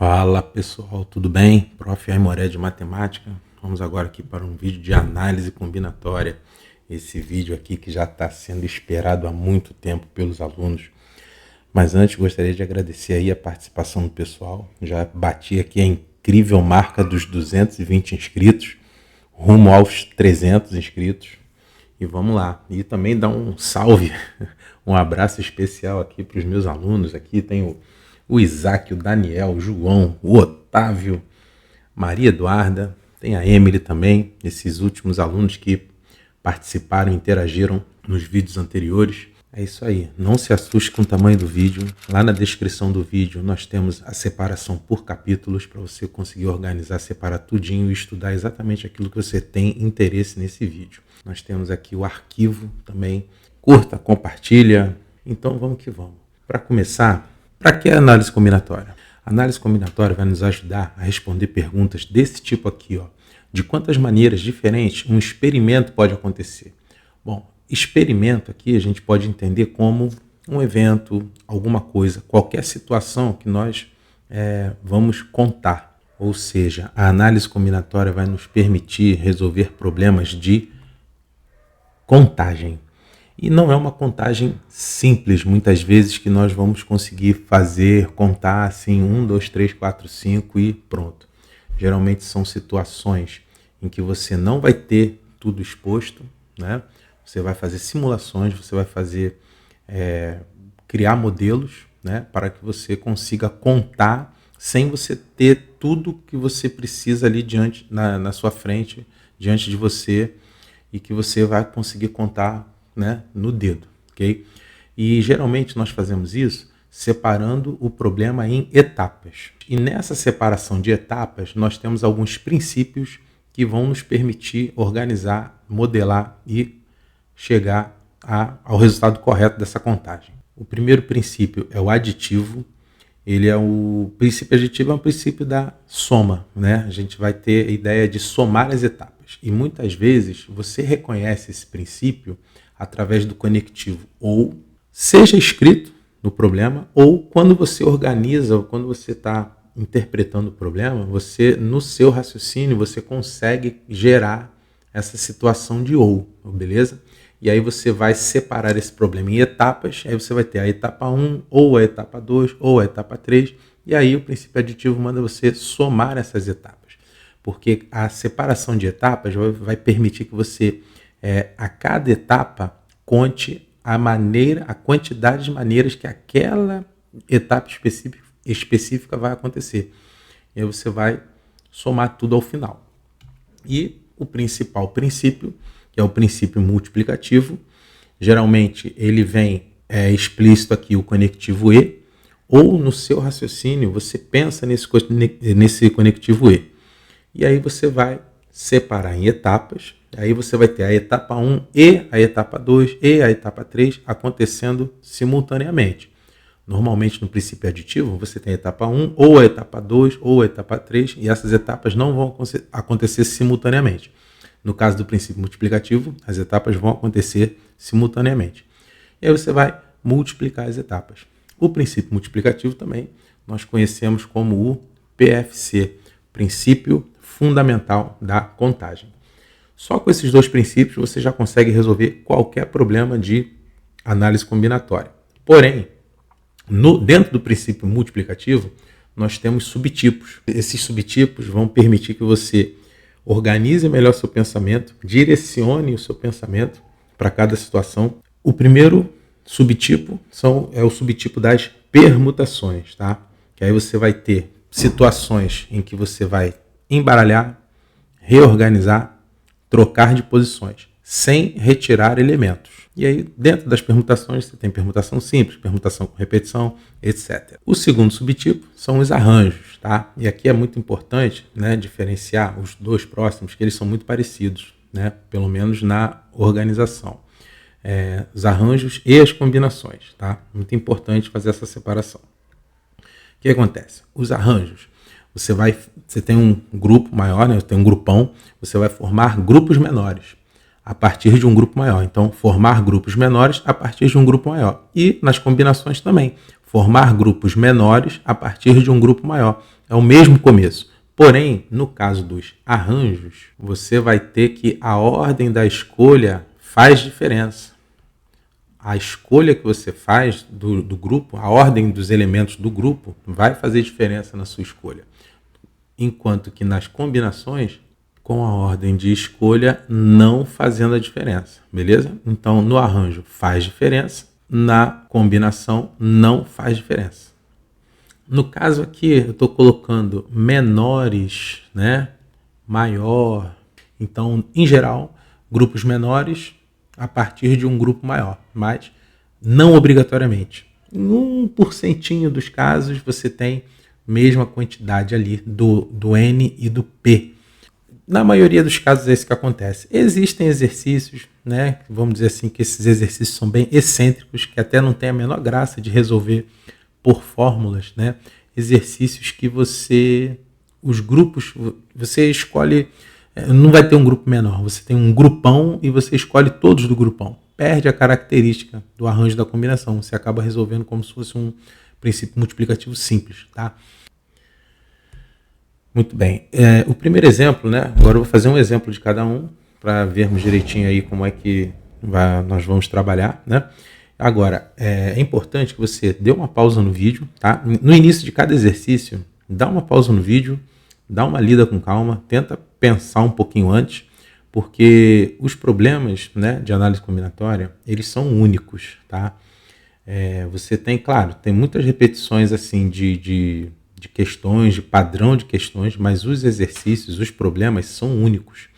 Fala pessoal, tudo bem? Prof. Aimoré de Matemática. Vamos agora aqui para um vídeo de análise combinatória. Esse vídeo aqui que já está sendo esperado há muito tempo pelos alunos. Mas antes gostaria de agradecer aí a participação do pessoal. Já bati aqui a incrível marca dos 220 inscritos, rumo aos 300 inscritos. E vamos lá. E também dar um salve, um abraço especial aqui para os meus alunos. Aqui tem o Isaac, o Daniel, o João, o Otávio, Maria Eduarda, tem a Emily também, esses últimos alunos que participaram e interagiram nos vídeos anteriores. É isso aí, não se assuste com o tamanho do vídeo. Lá na descrição do vídeo nós temos a separação por capítulos para você conseguir organizar, separar tudinho e estudar exatamente aquilo que você tem interesse nesse vídeo. Nós temos aqui o arquivo também. Curta, compartilha. Então vamos que vamos. Para começar, para que a análise combinatória? A análise combinatória vai nos ajudar a responder perguntas desse tipo aqui, ó. De quantas maneiras diferentes um experimento pode acontecer? Bom, experimento aqui a gente pode entender como um evento, alguma coisa, qualquer situação que nós vamos contar. Ou seja, a análise combinatória vai nos permitir resolver problemas de contagem. E não é uma contagem simples, muitas vezes, que nós vamos conseguir fazer, contar assim, 1, 2, 3, 4, 5 e pronto. Geralmente são situações em que você não vai ter tudo exposto, né? Você vai fazer simulações, você vai fazer, criar modelos, né? Para que você consiga contar sem você ter tudo que você precisa ali na sua frente, diante de você, e que você vai conseguir contar, né, no dedo, ok? E geralmente nós fazemos isso separando o problema em etapas. E nessa separação de etapas, nós temos alguns princípios que vão nos permitir organizar, modelar e chegar ao resultado correto dessa contagem. O primeiro princípio é o aditivo. O princípio aditivo é um princípio da soma, né? A gente vai ter a ideia de somar as etapas. E muitas vezes você reconhece esse princípio através do conectivo, ou seja escrito no problema, ou quando você organiza, ou quando você está interpretando o problema, você, no seu raciocínio, você consegue gerar essa situação de ou, beleza? E aí você vai separar esse problema em etapas, aí você vai ter a etapa 1, ou a etapa 2, ou a etapa 3, e aí o princípio aditivo manda você somar essas etapas, porque a separação de etapas vai permitir que você, a cada etapa, conte a quantidade de maneiras que aquela etapa específica vai acontecer. E aí você vai somar tudo ao final. E o principal princípio, que é o princípio multiplicativo, geralmente ele vem explícito aqui o conectivo e, ou no seu raciocínio você pensa nesse conectivo e. E aí você vai separar em etapas. Aí você vai ter a etapa 1 e a etapa 2 e a etapa 3 acontecendo simultaneamente. Normalmente no princípio aditivo você tem a etapa 1 ou a etapa 2 ou a etapa 3 e essas etapas não vão acontecer simultaneamente. No caso do princípio multiplicativo, as etapas vão acontecer simultaneamente. E aí você vai multiplicar as etapas. O princípio multiplicativo também nós conhecemos como o PFC, princípio fundamental da contagem. Só com esses dois princípios você já consegue resolver qualquer problema de análise combinatória. Porém, dentro do princípio multiplicativo, nós temos subtipos. Esses subtipos vão permitir que você organize melhor seu pensamento, direcione o seu pensamento para cada situação. O primeiro subtipo é o subtipo das permutações, tá? Que aí você vai ter situações em que você vai embaralhar, reorganizar, trocar de posições, sem retirar elementos. E aí, dentro das permutações, você tem permutação simples, permutação com repetição, etc. O segundo subtipo são os arranjos, tá? E aqui é muito importante, né, diferenciar os dois próximos, que eles são muito parecidos, né, pelo menos na organização. Os arranjos e as combinações, tá? Muito importante fazer essa separação. O que acontece? Os arranjos. Você tem um grupo maior, né? Tem um grupão, você vai formar grupos menores a partir de um grupo maior. Então, formar grupos menores a partir de um grupo maior. E nas combinações também, formar grupos menores a partir de um grupo maior. É o mesmo começo. Porém, no caso dos arranjos, você vai ter que a ordem da escolha faz diferença. A escolha que você faz do grupo, a ordem dos elementos do grupo, vai fazer diferença na sua escolha. Enquanto que nas combinações, com a ordem de escolha não fazendo a diferença, beleza? Então, no arranjo faz diferença, na combinação não faz diferença. No caso aqui, eu estou colocando menores, né? Maior. Então, em geral, grupos menores a partir de um grupo maior, mas não obrigatoriamente. Em 1% dos casos, você tem mesma quantidade ali do N e do P. Na maioria dos casos é isso que acontece. Existem exercícios, né? Vamos dizer assim, que esses exercícios são bem excêntricos, que até não tem a menor graça de resolver por fórmulas, né? Exercícios que os grupos, você escolhe, não vai ter um grupo menor, você tem um grupão e você escolhe todos do grupão. Perde a característica do arranjo da combinação, você acaba resolvendo como se fosse um princípio multiplicativo simples, tá? Muito bem. O primeiro exemplo, né? Agora eu vou fazer um exemplo de cada um para vermos direitinho aí como é que nós vamos trabalhar, né? Agora, é importante que você dê uma pausa no vídeo, tá? No início de cada exercício, dá uma pausa no vídeo, dá uma lida com calma, tenta pensar um pouquinho antes, porque os problemas, né, de análise combinatória, eles são únicos, tá? Você tem, claro, tem muitas repetições assim de questões, de padrão de questões, mas os exercícios, os problemas são únicos.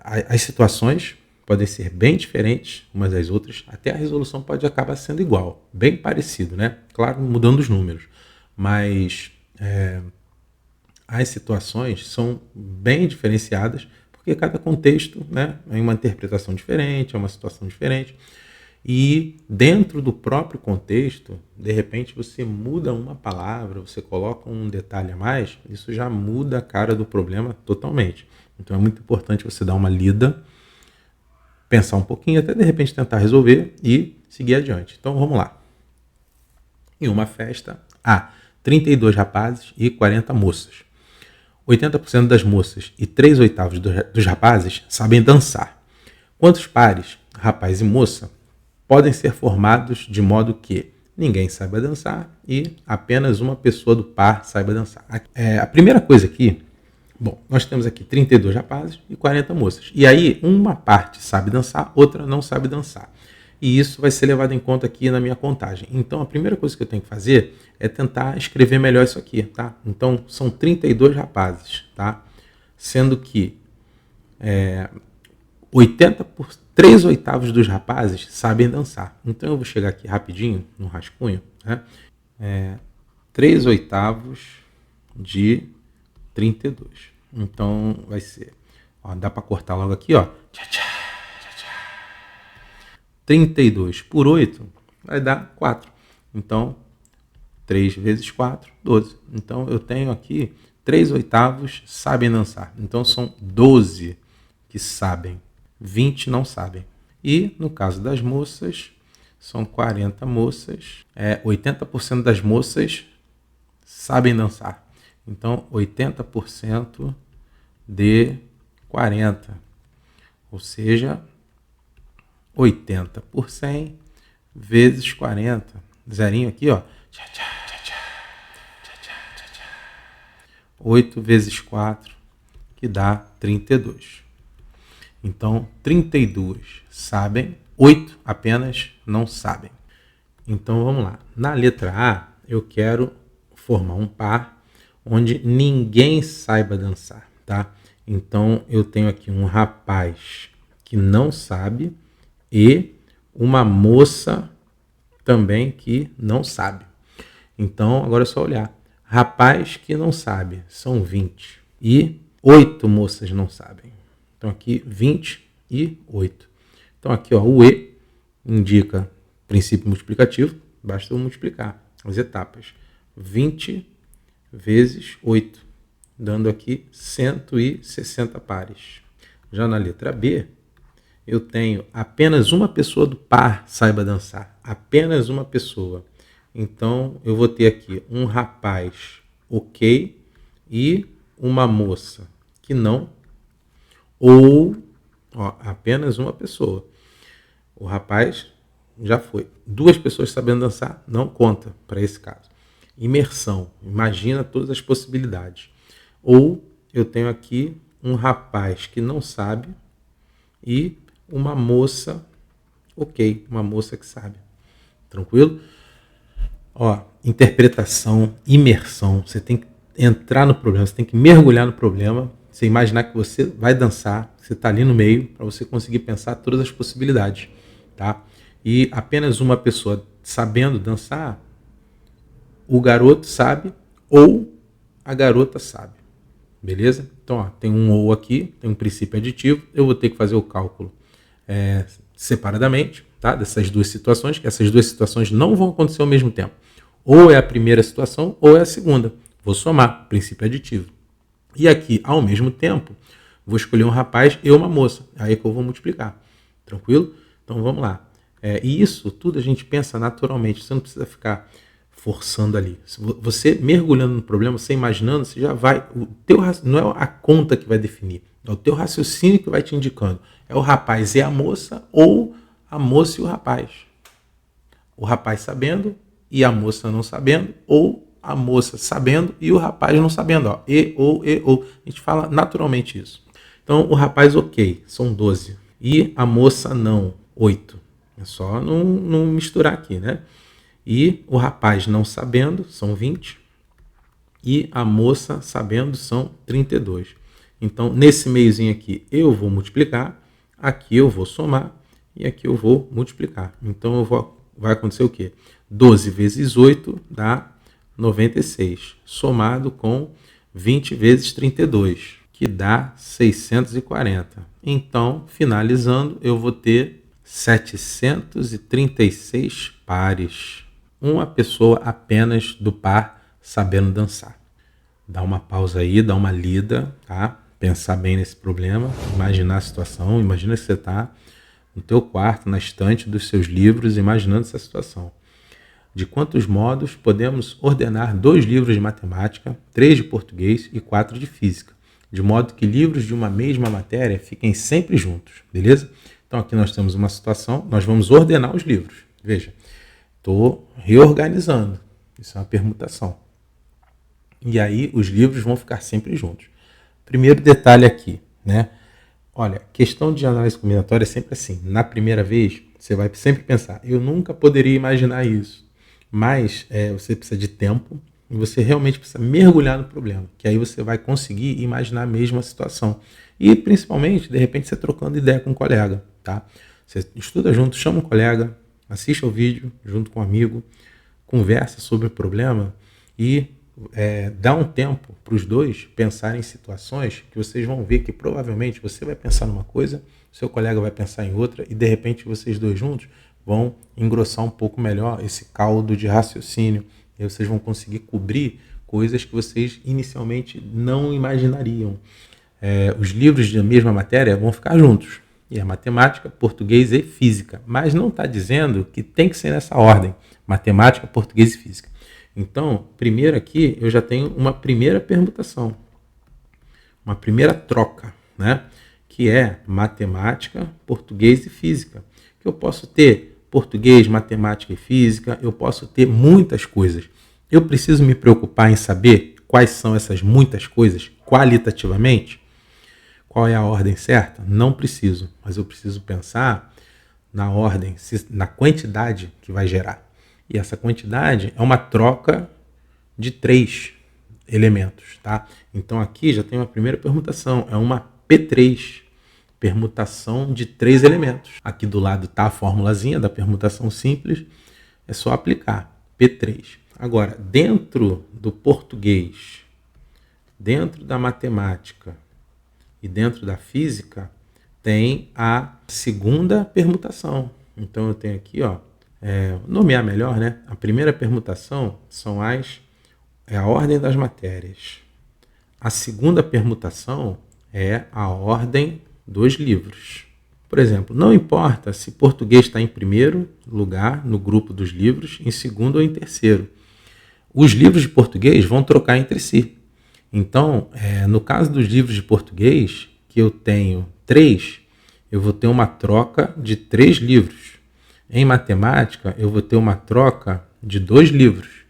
As situações podem ser bem diferentes umas das outras, até a resolução pode acabar sendo igual, bem parecido, né? Claro, mudando os números, mas as situações são bem diferenciadas, porque cada contexto, né, é uma interpretação diferente, é uma situação diferente. E dentro do próprio contexto, de repente você muda uma palavra, você coloca um detalhe a mais, isso já muda a cara do problema totalmente. Então é muito importante você dar uma lida, pensar um pouquinho, até de repente tentar resolver e seguir adiante. Então vamos lá. Em uma festa, há 32 rapazes e 40 moças. 80% das moças e 3/8 dos rapazes sabem dançar. Quantos pares, rapaz e moça, podem ser formados de modo que ninguém saiba dançar e apenas uma pessoa do par saiba dançar? A primeira coisa aqui, bom, nós temos aqui 32 rapazes e 40 moças. E aí, uma parte sabe dançar, outra não sabe dançar. E isso vai ser levado em conta aqui na minha contagem. Então, a primeira coisa que eu tenho que fazer é tentar escrever melhor isso aqui, tá? Então, são 32 rapazes, tá? Sendo que 3/8 dos rapazes sabem dançar. Então eu vou chegar aqui rapidinho no rascunho, né? 3/8 de 32. Então vai ser, ó, dá para cortar logo aqui, ó. 32 por 8 vai dar 4. Então 3 vezes 4, 12. Então eu tenho aqui 3/8 sabem dançar. Então são 12 que sabem. 20 não sabem. E no caso das moças, são 40 moças. 80% das moças sabem dançar. Então, 80% de 40. Ou seja, 80 por 100 vezes 40. Zerinho aqui, ó. 8 vezes 4, que dá 32. Então, 32 sabem, 8 apenas não sabem. Então, vamos lá. Na letra A, eu quero formar um par onde ninguém saiba dançar, tá? Então, eu tenho aqui um rapaz que não sabe e uma moça também que não sabe. Então, agora é só olhar. Rapaz que não sabe, são 20. E 8 moças não sabem. Então aqui 28. Então aqui, ó, o E indica princípio multiplicativo, basta eu multiplicar as etapas. 20 vezes 8, dando aqui 160 pares. Já na letra B, eu tenho apenas uma pessoa do par saiba dançar. Apenas uma pessoa. Então eu vou ter aqui um rapaz ok, e uma moça que não, ou apenas uma pessoa. O rapaz já foi. 2 pessoas sabendo dançar não conta para esse caso. Imersão, imagina todas as possibilidades. Ou eu tenho aqui um rapaz que não sabe e uma moça, ok, uma moça que sabe. Tranquilo? Interpretação, imersão. Você tem que entrar no problema, você tem que mergulhar no problema. Você imaginar que você vai dançar, você está ali no meio, para você conseguir pensar todas as possibilidades. Tá? E apenas uma pessoa sabendo dançar, o garoto sabe ou a garota sabe. Beleza? Então, tem um ou aqui, tem um princípio aditivo, eu vou ter que fazer o cálculo separadamente, tá? Dessas 2 situações, que essas 2 situações não vão acontecer ao mesmo tempo. Ou é a primeira situação ou é a segunda. Vou somar, princípio aditivo. E aqui, ao mesmo tempo, vou escolher um rapaz e uma moça. Aí é que eu vou multiplicar. Tranquilo? Então, vamos lá. E isso tudo a gente pensa naturalmente. Você não precisa ficar forçando ali. Você mergulhando no problema, você imaginando, você já vai... não é a conta que vai definir. É o teu raciocínio que vai te indicando. É o rapaz e a moça ou a moça e o rapaz. O rapaz sabendo e a moça não sabendo, ou a moça sabendo e o rapaz não sabendo. E, ou. A gente fala naturalmente isso. Então, o rapaz ok, são 12. E a moça não, 8. É só não misturar aqui, né? E o rapaz não sabendo, são 20. E a moça sabendo, são 32. Então, nesse meiozinho aqui, eu vou multiplicar. Aqui eu vou somar. E aqui eu vou multiplicar. Então, vai acontecer o quê? 12 vezes 8 dá 96. Somado com 20 vezes 32, que dá 640. Então, finalizando, eu vou ter 736 pares. Uma pessoa apenas do par sabendo dançar. Dá uma pausa aí, dá uma lida, tá? Pensar bem nesse problema, imaginar a situação, imagina que você está no teu quarto, na estante dos seus livros, imaginando essa situação. De quantos modos podemos ordenar 2 livros de matemática, 3 de português e 4 de física, de modo que livros de uma mesma matéria fiquem sempre juntos, beleza? Então aqui nós temos uma situação, nós vamos ordenar os livros. Veja, estou reorganizando, isso é uma permutação. E aí os livros vão ficar sempre juntos. Primeiro detalhe aqui, né? Olha, questão de análise combinatória é sempre assim. Na primeira vez, você vai sempre pensar, eu nunca poderia imaginar isso. Mas você precisa de tempo e você realmente precisa mergulhar no problema, que aí você vai conseguir imaginar mesmo a situação. E principalmente, de repente, você trocando ideia com um colega, tá? Você estuda junto, chama um colega, assiste ao vídeo junto com um amigo, conversa sobre o problema e dá um tempo para os dois pensarem em situações que vocês vão ver que provavelmente você vai pensar numa coisa, seu colega vai pensar em outra e de repente vocês dois juntos vão engrossar um pouco melhor esse caldo de raciocínio e vocês vão conseguir cobrir coisas que vocês inicialmente não imaginariam. Os livros da mesma matéria vão ficar juntos, e é matemática, português e física, mas não está dizendo que tem que ser nessa ordem, matemática, português e física. Então, primeiro aqui eu já tenho uma primeira permutação, uma primeira troca, né? Que é matemática, português e física. Que eu posso ter português, matemática e física, eu posso ter muitas coisas. Eu preciso me preocupar em saber quais são essas muitas coisas qualitativamente? Qual é a ordem certa? Não preciso, mas eu preciso pensar na ordem, na quantidade que vai gerar. E essa quantidade é uma troca de 3 elementos, tá? Então aqui já tem uma primeira permutação, é uma P3, permutação de 3 elementos. Aqui do lado está a formulazinha da permutação simples, é só aplicar, P3. Agora, dentro do português, dentro da matemática e dentro da física, tem a segunda permutação. Então eu tenho aqui, nomear melhor, né? A primeira permutação é a ordem das matérias. A segunda permutação é a ordem dos livros. Por exemplo, não importa se português está em primeiro lugar no grupo dos livros, em segundo ou em terceiro. Os livros de português vão trocar entre si. Então, no caso dos livros de português, que eu tenho 3, eu vou ter uma troca de 3 livros. Em matemática, eu vou ter uma troca de 2 livros.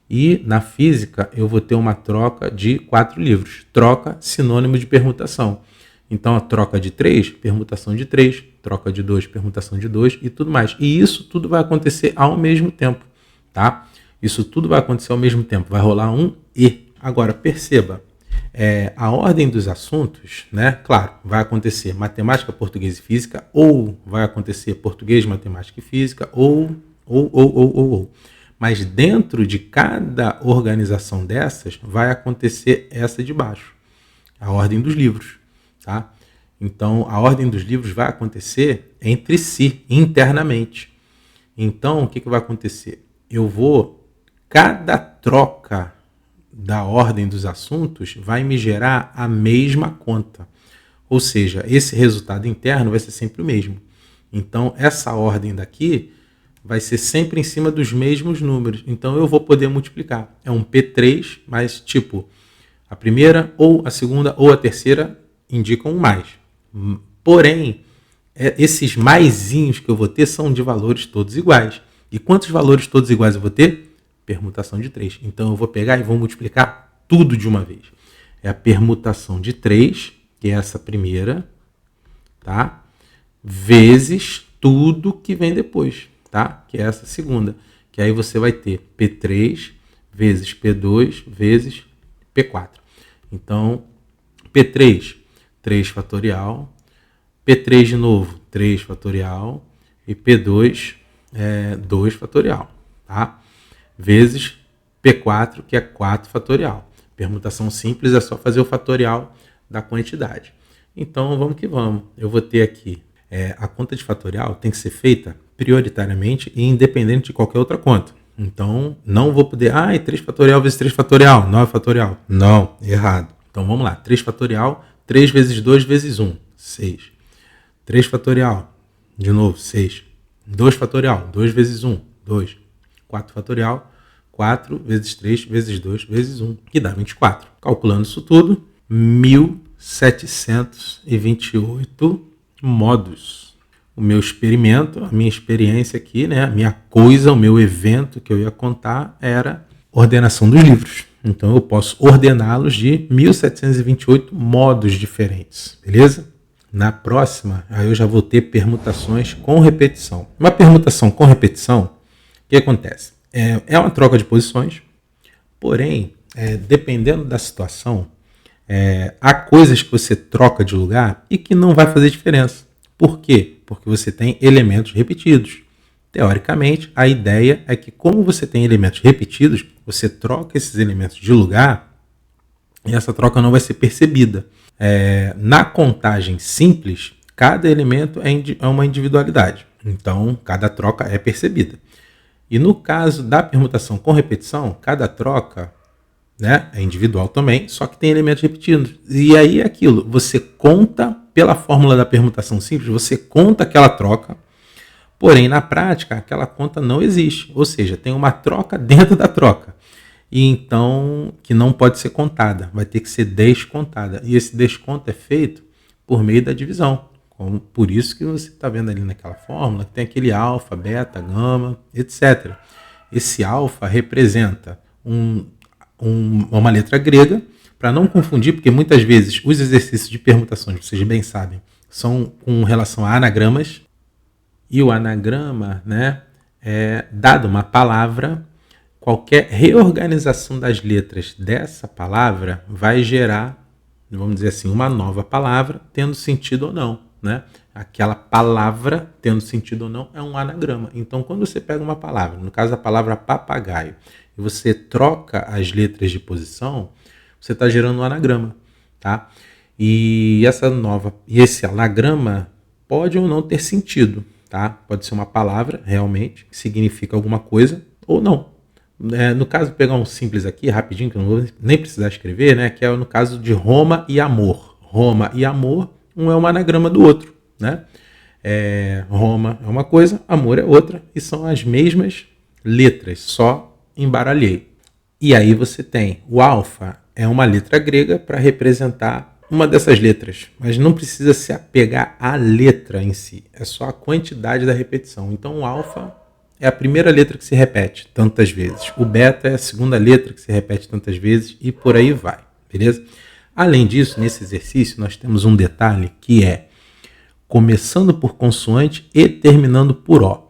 E na física, eu vou ter uma troca de 4 livros. Troca, sinônimo de permutação. Então, a troca de 3, permutação de 3. Troca de 2, permutação de 2 e tudo mais. E isso tudo vai acontecer ao mesmo tempo, tá? Isso tudo vai acontecer ao mesmo tempo. Vai rolar um E. Agora, perceba, a ordem dos assuntos, né? Claro, vai acontecer matemática, português e física, ou vai acontecer português, matemática e física, ou. Mas dentro de cada organização dessas, vai acontecer essa de baixo, a ordem dos livros, tá? Então, a ordem dos livros vai acontecer entre si, internamente. Então, o que vai acontecer? Cada troca da ordem dos assuntos vai me gerar a mesma conta. Ou seja, esse resultado interno vai ser sempre o mesmo. Então, essa ordem daqui vai ser sempre em cima dos mesmos números. Então, eu vou poder multiplicar. É um P3, mas tipo, a primeira ou a segunda ou a terceira indicam um mais. Porém, esses maisinhos que eu vou ter são de valores todos iguais. E quantos valores todos iguais eu vou ter? Permutação de 3. Então, eu vou pegar e vou multiplicar tudo de uma vez. É a permutação de 3, que é essa primeira, tá? Vezes tudo que vem depois, tá? Que é essa segunda. Que aí você vai ter P3 vezes P2 vezes P4. Então, P3, 3 fatorial. P3 de novo, 3 fatorial. E P2, 2 fatorial, tá? Vezes P4, que é 4 fatorial. Permutação simples é só fazer o fatorial da quantidade. Então, vamos que vamos. Eu vou ter aqui, a conta de fatorial tem que ser feita prioritariamente e independente de qualquer outra conta. Então, não vou poder, 3 fatorial vezes 3 fatorial, 9 fatorial. Não, errado. Então, vamos lá. 3 fatorial, 3 vezes 2 vezes 1, 6. 3 fatorial, de novo, 6. 2 fatorial, 2 vezes 1, 2. 4 fatorial, 4 vezes 3 vezes 2 vezes 1, que dá 24. Calculando isso tudo, 1.728 modos. O meu experimento, a minha experiência aqui, né, a minha coisa, o meu evento que eu ia contar era ordenação dos livros. Então eu posso ordená-los de 1.728 modos diferentes, beleza? Na próxima, aí eu já vou ter permutações com repetição. Uma permutação com repetição, o que acontece? É uma troca de posições, porém, dependendo da situação, há coisas que você troca de lugar e que não vai fazer diferença. Por quê? Porque você tem elementos repetidos. Teoricamente, a ideia é que, como você tem elementos repetidos, você troca esses elementos de lugar e essa troca não vai ser percebida. Na contagem simples, cada elemento é uma individualidade. Então, cada troca é percebida. E no caso da permutação com repetição, cada troca, né, é individual também, só que tem elementos repetidos. E aí é aquilo, você conta pela fórmula da permutação simples, você conta aquela troca, porém na prática aquela conta não existe. Ou seja, tem uma troca dentro da troca. E então, que não pode ser contada, vai ter que ser descontada. E esse desconto é feito por meio da divisão. Por isso que você está vendo ali naquela fórmula que tem aquele alfa, beta, gama, etc. Esse alfa representa uma letra grega, para não confundir, porque muitas vezes os exercícios de permutações, vocês bem sabem, são com relação a anagramas. E o anagrama, né, dado uma palavra, qualquer reorganização das letras dessa palavra vai gerar, vamos dizer assim, uma nova palavra, tendo sentido ou não. Né? Aquela palavra, tendo sentido ou não, é um anagrama. Então, quando você pega uma palavra, no caso a palavra papagaio, e você troca as letras de posição, você está gerando um anagrama. Tá? E esse anagrama pode ou não ter sentido. Tá? Pode ser uma palavra, realmente, que significa alguma coisa, ou não. No caso, vou pegar um simples aqui, rapidinho, que eu não vou nem precisar escrever, né? Que é no caso de Roma e amor. Roma e amor, um é um anagrama do outro, né? Roma é uma coisa, amor é outra, e são as mesmas letras, só embaralhei. E aí você tem o alfa, é uma letra grega para representar uma dessas letras, mas não precisa se apegar à letra em si, é só a quantidade da repetição. Então o alfa é a primeira letra que se repete tantas vezes, o beta é a segunda letra que se repete tantas vezes e por aí vai, beleza? Além disso, nesse exercício nós temos um detalhe que é começando por consoante e terminando por O.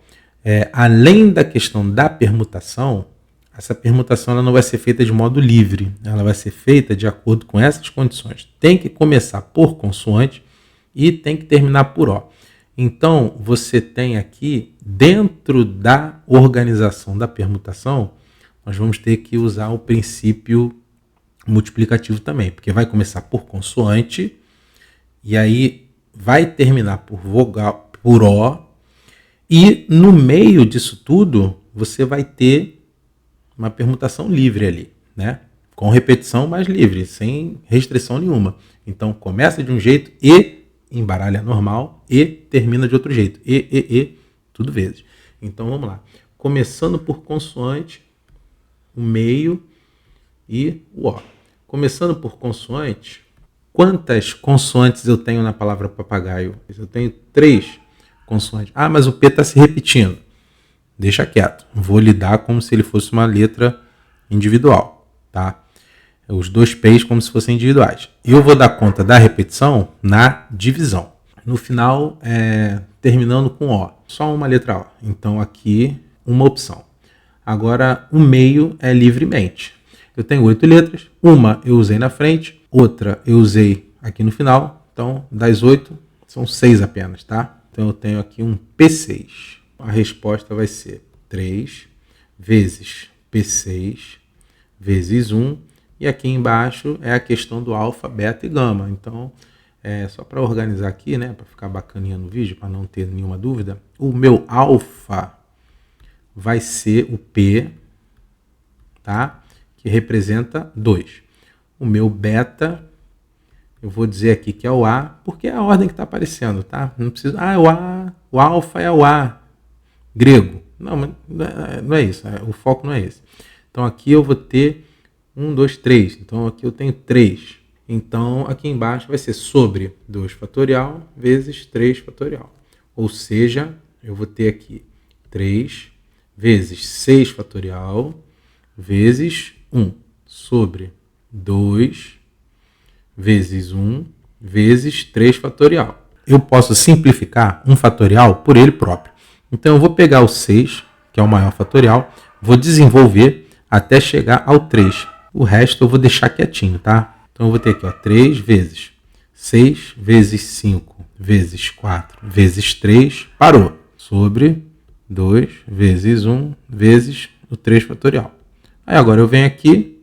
Além da questão da permutação, essa permutação ela não vai ser feita de modo livre, ela vai ser feita de acordo com essas condições. Tem que começar por consoante e tem que terminar por O. Então, você tem aqui, dentro da organização da permutação, nós vamos ter que usar o princípio multiplicativo também, porque vai começar por consoante e aí vai terminar por vogal, por O, e no meio disso tudo, você vai ter uma permutação livre ali, né? Com repetição, mas livre, sem restrição nenhuma. Então, começa de um jeito e embaralha normal e termina de outro jeito. Tudo vezes. Então, vamos lá. Começando por consoante, o meio e o O. Começando por consoante, quantas consoantes eu tenho na palavra papagaio? Eu tenho 3 consoantes. Ah, mas o P está se repetindo. Deixa quieto. Vou lidar como se ele fosse uma letra individual, tá? Os 2 P's como se fossem individuais. Eu vou dar conta da repetição na divisão. No final, terminando com O. Só uma letra O. Então, aqui, uma opção. Agora, o meio é livremente. Eu tenho 8 letras. Uma eu usei na frente. Outra eu usei aqui no final. Então, das 8, são 6 apenas, tá? Então, eu tenho aqui um P6. A resposta vai ser 3 vezes P6 vezes 1. E aqui embaixo é a questão do alfa, beta e gama. Então, só para organizar aqui, né, para ficar bacaninha no vídeo, para não ter nenhuma dúvida, o meu alfa vai ser o P, tá? Que representa 2. O meu beta, eu vou dizer aqui que é o A, porque é a ordem que está aparecendo, tá? Não precisa... é o A, o alfa é o A grego. Não, mas não é isso, o foco não é esse. Então aqui eu vou ter 1, 2, 3. Então aqui eu tenho 3. Então aqui embaixo vai ser sobre 2 fatorial vezes 3 fatorial. Ou seja, eu vou ter aqui 3 vezes 6 fatorial vezes 1 sobre 2 vezes 1 vezes 3 fatorial. Eu posso simplificar um fatorial por ele próprio. Então eu vou pegar o 6, que é o maior fatorial, vou desenvolver até chegar ao 3. O resto eu vou deixar quietinho, tá? Então eu vou ter aqui, ó, 3 vezes 6 vezes 5 vezes 4 vezes 3, parou. Sobre 2 vezes 1 vezes o 3 fatorial. Aí agora eu venho aqui,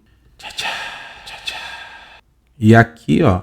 e aqui, ó,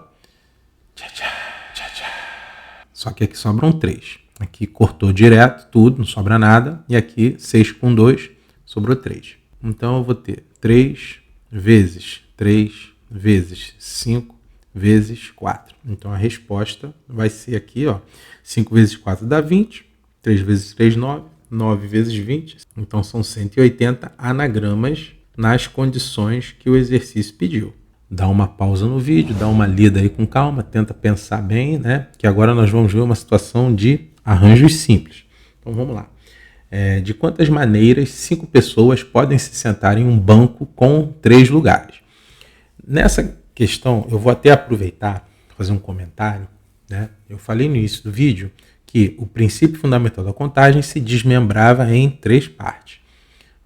só que aqui sobram 3. Aqui cortou direto tudo, não sobra nada. E aqui 6 com 2, sobrou 3. Então eu vou ter 3 vezes 3 vezes 5 vezes 4. Então a resposta vai ser aqui, ó, 5 vezes 4 dá 20, 3 vezes 3, 9, 9 vezes 20. Então são 180 anagramas nas condições que o exercício pediu. Dá uma pausa no vídeo, dá uma lida aí com calma, tenta pensar bem, né? Que agora nós vamos ver uma situação de arranjos simples. Então vamos lá. De quantas maneiras 5 pessoas podem se sentar em um banco com 3 lugares? Nessa questão, eu vou até aproveitar, fazer um comentário, né? Eu falei no início do vídeo que o princípio fundamental da contagem se desmembrava em 3 partes,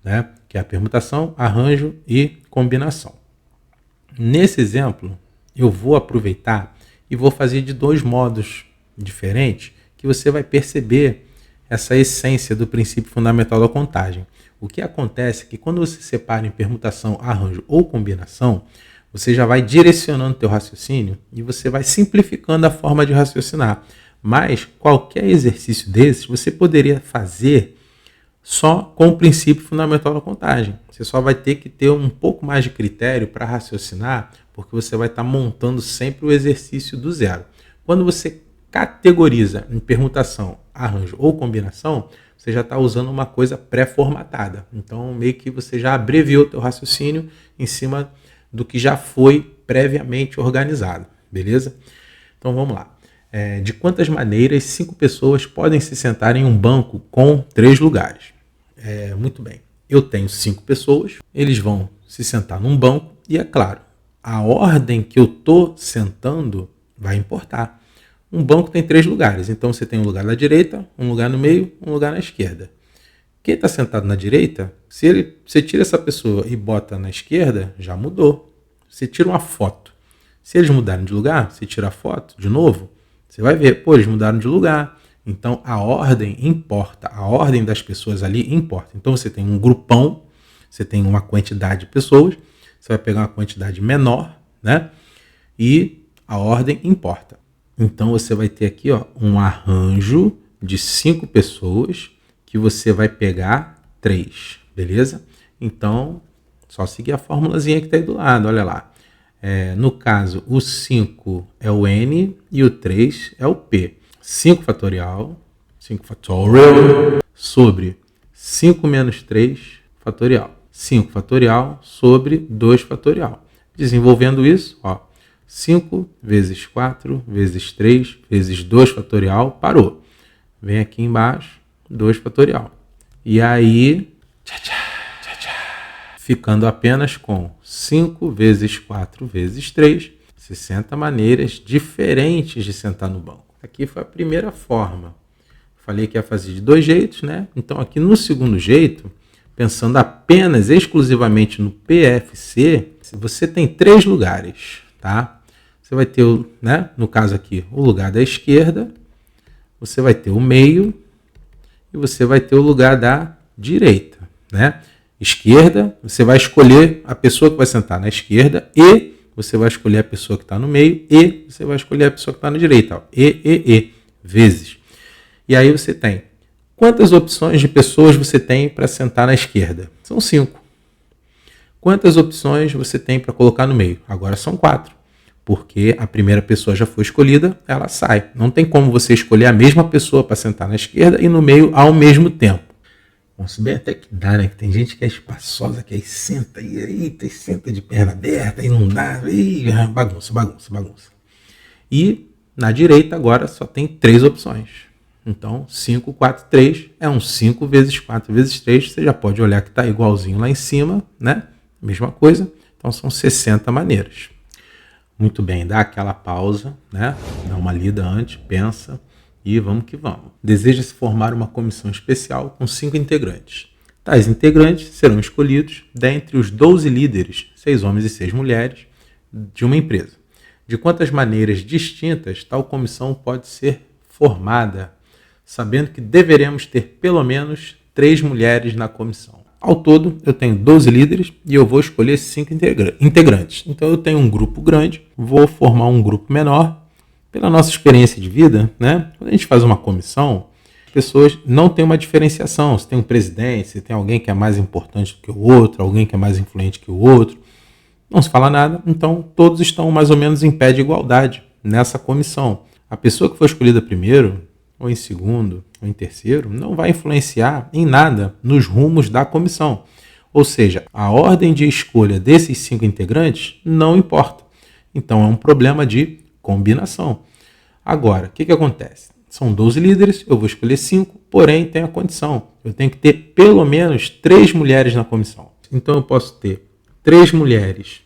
né? Que é a permutação, arranjo e combinação. Nesse exemplo, eu vou aproveitar e vou fazer de 2 modos diferentes que você vai perceber essa essência do princípio fundamental da contagem. O que acontece é que quando você separa em permutação, arranjo ou combinação, você já vai direcionando o teu raciocínio e você vai simplificando a forma de raciocinar. Mas qualquer exercício desses você poderia fazer só com o princípio fundamental da contagem. Você só vai ter que ter um pouco mais de critério para raciocinar, porque você vai estar montando sempre o exercício do zero. Quando você categoriza em permutação, arranjo ou combinação, você já está usando uma coisa pré-formatada. Então, meio que você já abreviou o teu raciocínio em cima do que já foi previamente organizado, beleza? Então, vamos lá. De quantas maneiras 5 pessoas podem se sentar em um banco com 3 lugares? Muito bem. Eu tenho 5 pessoas, eles vão se sentar num banco e, é claro, a ordem que eu estou sentando vai importar. Um banco tem 3 lugares, então você tem um lugar na direita, um lugar no meio, um lugar na esquerda. Quem está sentado na direita, se você tira essa pessoa e bota na esquerda, já mudou. Você tira uma foto. Se eles mudarem de lugar, você tira a foto de novo, você vai ver, pô, eles mudaram de lugar. Então a ordem importa, a ordem das pessoas ali importa. Então você tem um grupão, você tem uma quantidade de pessoas, você vai pegar uma quantidade menor, né? E a ordem importa. Então você vai ter aqui, ó, um arranjo de 5 pessoas que você vai pegar 3, beleza? Então, só seguir a formulazinha que está aí do lado, olha lá. No caso, o 5 é o N e o 3 é o P. 5 fatorial sobre 5 menos 3 fatorial. 5 fatorial sobre 2 fatorial. Desenvolvendo isso, ó, 5 vezes 4 vezes 3 vezes 2 fatorial, parou. Vem aqui embaixo, 2 fatorial. E aí, ficando apenas com 5 vezes 4 vezes 3, 60 maneiras diferentes de sentar no banco. Aqui foi a primeira forma. Falei que ia fazer de 2 jeitos, né? Então aqui no segundo jeito, pensando apenas exclusivamente no PFC, você tem 3 lugares, tá? Você vai ter, né, no caso aqui, o lugar da esquerda, você vai ter o meio e você vai ter o lugar da direita, né? Esquerda, você vai escolher a pessoa que vai sentar na esquerda e você vai escolher a pessoa que está no meio e você vai escolher a pessoa que está na direita, ó. Vezes. E aí você tem, quantas opções de pessoas você tem para sentar na esquerda? São 5. Quantas opções você tem para colocar no meio? Agora são 4. Porque a primeira pessoa já foi escolhida, ela sai. Não tem como você escolher a mesma pessoa para sentar na esquerda e no meio ao mesmo tempo. Bom, se bem até que dá, né? Que tem gente que é espaçosa, que aí senta e senta de perna aberta e não dá. E bagunça. E na direita agora só tem 3 opções. Então 5, 4, 3 é um 5 vezes 4 vezes 3. Você já pode olhar que está igualzinho lá em cima, né? Mesma coisa. Então são 60 maneiras. Muito bem, dá aquela pausa, né? Dá uma lida antes, pensa e vamos que vamos. Deseja-se formar uma comissão especial com 5 integrantes. Tais integrantes serão escolhidos dentre os 12 líderes, 6 homens e 6 mulheres, de uma empresa. De quantas maneiras distintas tal comissão pode ser formada, sabendo que deveremos ter pelo menos 3 mulheres na comissão. Ao todo, eu tenho 12 líderes e eu vou escolher 5 integrantes. Então, eu tenho um grupo grande, vou formar um grupo menor. Pela nossa experiência de vida, né? Quando a gente faz uma comissão, as pessoas não têm uma diferenciação. Se tem um presidente, se tem alguém que é mais importante do que o outro, alguém que é mais influente que o outro, não se fala nada. Então, todos estão mais ou menos em pé de igualdade nessa comissão. A pessoa que foi escolhida primeiro, ou em segundo, ou em terceiro, não vai influenciar em nada nos rumos da comissão. Ou seja, a ordem de escolha desses 5 integrantes não importa. Então é um problema de combinação. Agora, o que acontece? São 12 líderes, eu vou escolher 5, porém tem a condição. Eu tenho que ter pelo menos 3 mulheres na comissão. Então eu posso ter 3 mulheres,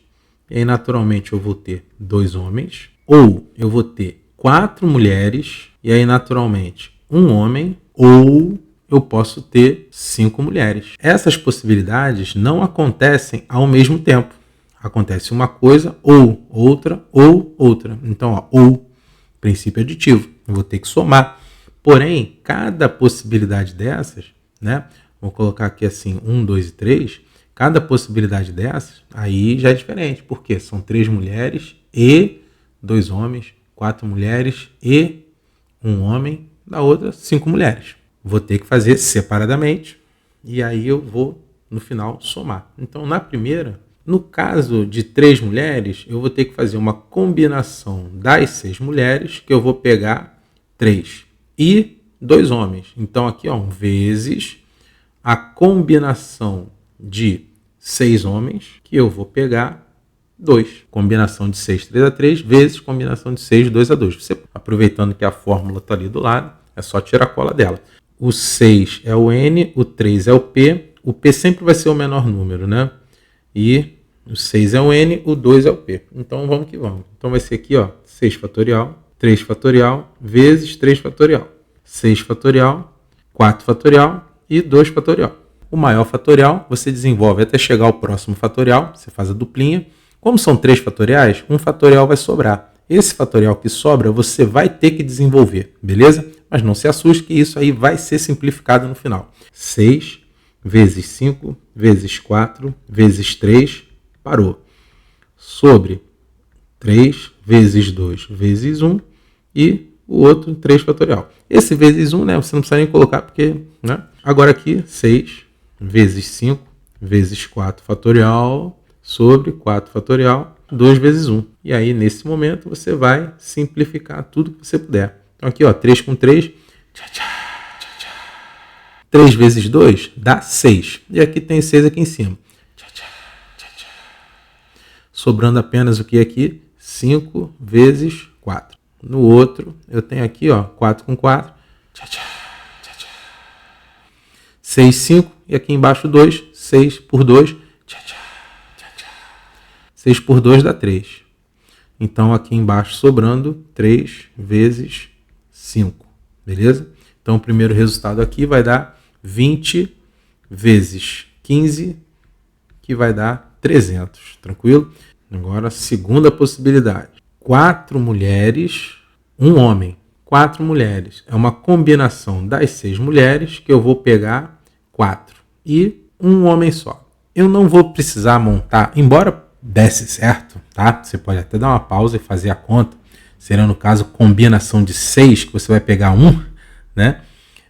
e aí naturalmente eu vou ter 2 homens, ou eu vou ter 4 mulheres, e aí naturalmente um homem, ou eu posso ter 5 mulheres. Essas possibilidades não acontecem ao mesmo tempo. Acontece uma coisa, ou outra, ou outra. Então, ó, ou, princípio aditivo. Eu vou ter que somar. Porém, cada possibilidade dessas, né? Vou colocar aqui assim, 1, 2 e 3. Cada possibilidade dessas, aí já é diferente. Porque são 3 mulheres e 2 homens, 4 mulheres e 1 homem, da outra 5 mulheres. Vou ter que fazer separadamente e aí eu vou, no final, somar. Então, na primeira, no caso de 3 mulheres, eu vou ter que fazer uma combinação das 6 mulheres, que eu vou pegar 3. E 2 homens. Então aqui, ó, vezes a combinação de 6 homens, que eu vou pegar 2. Combinação de 6, 3 a 3, vezes combinação de 6, 2 a 2. Você, aproveitando que a fórmula está ali do lado, é só tirar a cola dela. O 6 é o N, o 3 é o P. O P sempre vai ser o menor número, né? E o 6 é o N, o 2 é o P. Então vamos que vamos. Então vai ser aqui, ó, 6 fatorial, 3 fatorial, vezes 3 fatorial. 6 fatorial, 4 fatorial e 2 fatorial. O maior fatorial você desenvolve até chegar ao próximo fatorial, você faz a duplinha. Como são 3 fatoriais, um fatorial vai sobrar. Esse fatorial que sobra você vai ter que desenvolver, beleza? Mas não se assuste que isso aí vai ser simplificado no final. 6 vezes 5 vezes 4 vezes 3, parou. Sobre 3 vezes 2 vezes 1 e o outro 3 fatorial. Esse vezes 1, né, você não precisa nem colocar porque, né? Agora aqui, 6 vezes 5 vezes 4 fatorial sobre 4 fatorial, 2 vezes 1. E aí, nesse momento, você vai simplificar tudo que você puder. Então aqui, ó, 3 com 3, 3 vezes 2 dá 6. E aqui tem 6 aqui em cima. Sobrando apenas o que aqui? 5 vezes 4. No outro, eu tenho aqui, ó, 4 com 4. 6, 5. E aqui embaixo 2. 6 por 2. 6 por 2 dá 3. Então aqui embaixo sobrando 3 vezes 5. Beleza? Então o primeiro resultado aqui vai dar 20 vezes 15, que vai dar 300. Tranquilo? Agora a segunda possibilidade. 4 mulheres, 1 homem. 4 mulheres. É uma combinação das 6 mulheres que eu vou pegar 4. E 1 homem só. Eu não vou precisar montar, embora desse certo, tá? Você pode até dar uma pausa e fazer a conta. Será, no caso, combinação de 6, que você vai pegar 1, né?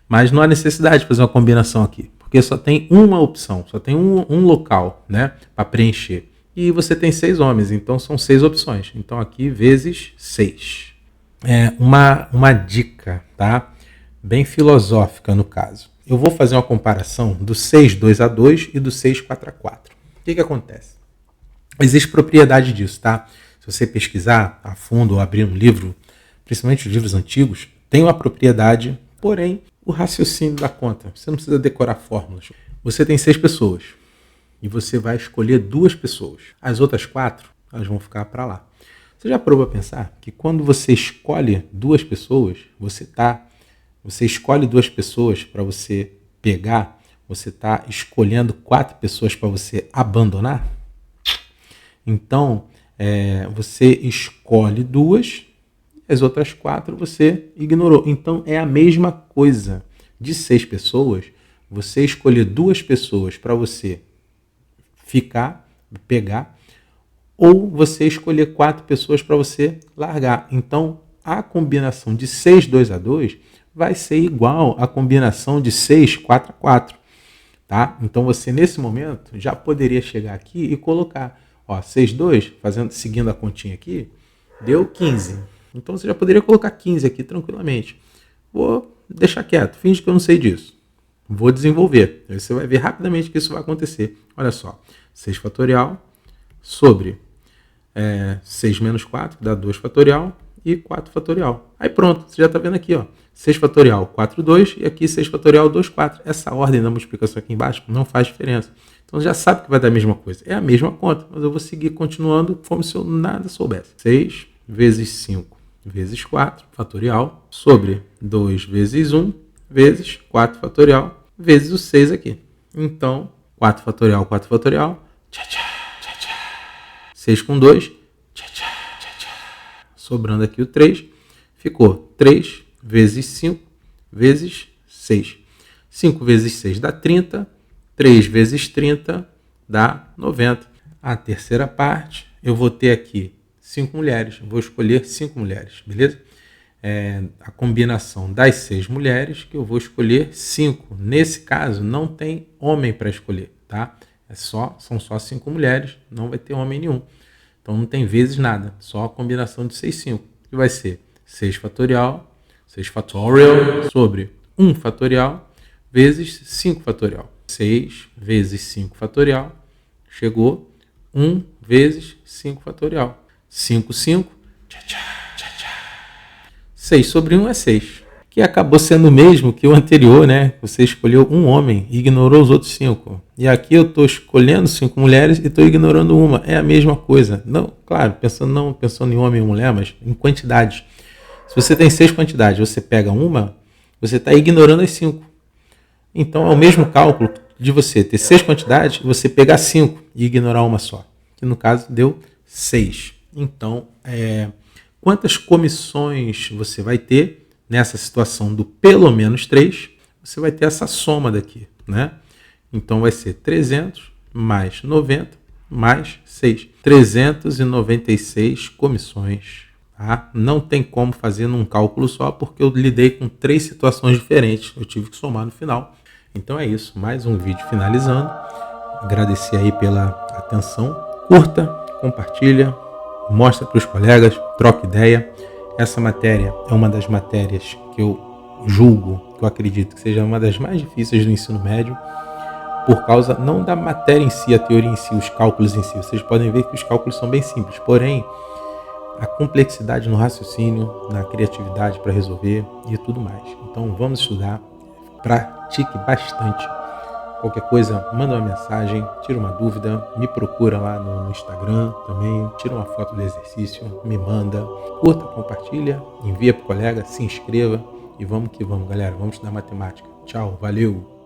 Mas não há necessidade de fazer uma combinação aqui, porque só tem uma opção, só tem um local, né, para preencher. E você tem 6 homens, então são 6 opções. Então aqui vezes 6. É uma dica, tá? Bem filosófica no caso. Eu vou fazer uma comparação do 6, 2 a 2 e do 6, 4 a 4. O que acontece? Existe propriedade disso, tá? Se você pesquisar a fundo ou abrir um livro, principalmente os livros antigos, tem uma propriedade, porém, o raciocínio da conta. Você não precisa decorar fórmulas. Você tem 6 pessoas e você vai escolher 2 pessoas. As outras 4, elas vão ficar para lá. Você já parou para pensar que quando você escolhe 2 pessoas, você escolhe 2 pessoas para você pegar, você está escolhendo 4 pessoas para você abandonar? Então, você escolhe 2, as outras 4 você ignorou. Então, é a mesma coisa. De 6 pessoas, você escolher 2 pessoas para você ficar, pegar, ou você escolher 4 pessoas para você largar. Então, a combinação de 6, 2 a 2 vai ser igual à combinação de 6, 4 a 4. Tá? Então, você, nesse momento, já poderia chegar aqui e colocar, ó, 6, 2, seguindo a continha aqui, deu 15. Então, você já poderia colocar 15 aqui tranquilamente. Vou deixar quieto, finge que eu não sei disso. Vou desenvolver. Aí você vai ver rapidamente que isso vai acontecer. Olha só, 6 fatorial sobre 6 menos 4, que dá 2 fatorial, e 4 fatorial. Aí pronto, você já está vendo aqui, ó, 6 fatorial, 4, 2, e aqui 6 fatorial, 2, 4. Essa ordem da multiplicação aqui embaixo não faz diferença. Então você já sabe que vai dar a mesma coisa. É a mesma conta, mas eu vou seguir continuando como se eu nada soubesse. 6 vezes 5 vezes 4 fatorial sobre 2 vezes 1 vezes 4 fatorial vezes o 6 aqui. Então, 4 fatorial, 4 fatorial, 6 com 2, sobrando aqui o 3, ficou 3 vezes 5 vezes 6. 5 vezes 6 dá 30, 3 vezes 30 dá 90. A terceira parte, eu vou ter aqui 5 mulheres, vou escolher 5 mulheres, beleza? A combinação das 6 mulheres, que eu vou escolher 5. Nesse caso, não tem homem para escolher, tá? São só 5 mulheres, não vai ter homem nenhum. Então não tem vezes nada, só a combinação de 6, 5. Que vai ser 6 fatorial sobre 1 fatorial vezes 5 fatorial. 6 vezes 5 fatorial, chegou 1 vezes 5 fatorial. 5, 5, 6 sobre 1 é 6. Que acabou sendo o mesmo que o anterior, né? Você escolheu um homem e ignorou os outros 5. E aqui eu estou escolhendo 5 mulheres e estou ignorando uma. É a mesma coisa. Não, claro, não pensando em homem e mulher, mas em quantidades. Se você tem 6 quantidades, você pega uma, você está ignorando as 5. Então é o mesmo cálculo de você ter 6 quantidades e você pegar 5 e ignorar uma só. Que no caso deu 6. Então, quantas comissões você vai ter nessa situação do pelo menos 3? Você vai ter essa soma daqui, né? Então vai ser 300 mais 90 mais 6. 396 comissões. Tá? Não tem como fazer num cálculo só, porque eu lidei com 3 situações diferentes. Eu tive que somar no final. Então é isso. Mais um vídeo finalizando. Agradecer aí pela atenção. Curta, compartilha, mostra para os colegas, troca ideia. Essa matéria é uma das matérias que eu julgo, que eu acredito que seja uma das mais difíceis do ensino médio, por causa não da matéria em si, a teoria em si, os cálculos em si. Vocês podem ver que os cálculos são bem simples, porém, a complexidade no raciocínio, na criatividade para resolver e tudo mais. Então vamos estudar, pratique bastante. Qualquer coisa, manda uma mensagem, tira uma dúvida, me procura lá no Instagram também, tira uma foto do exercício, me manda, curta, compartilha, envia para o colega, se inscreva e vamos que vamos, galera. Vamos estudar matemática. Tchau, valeu!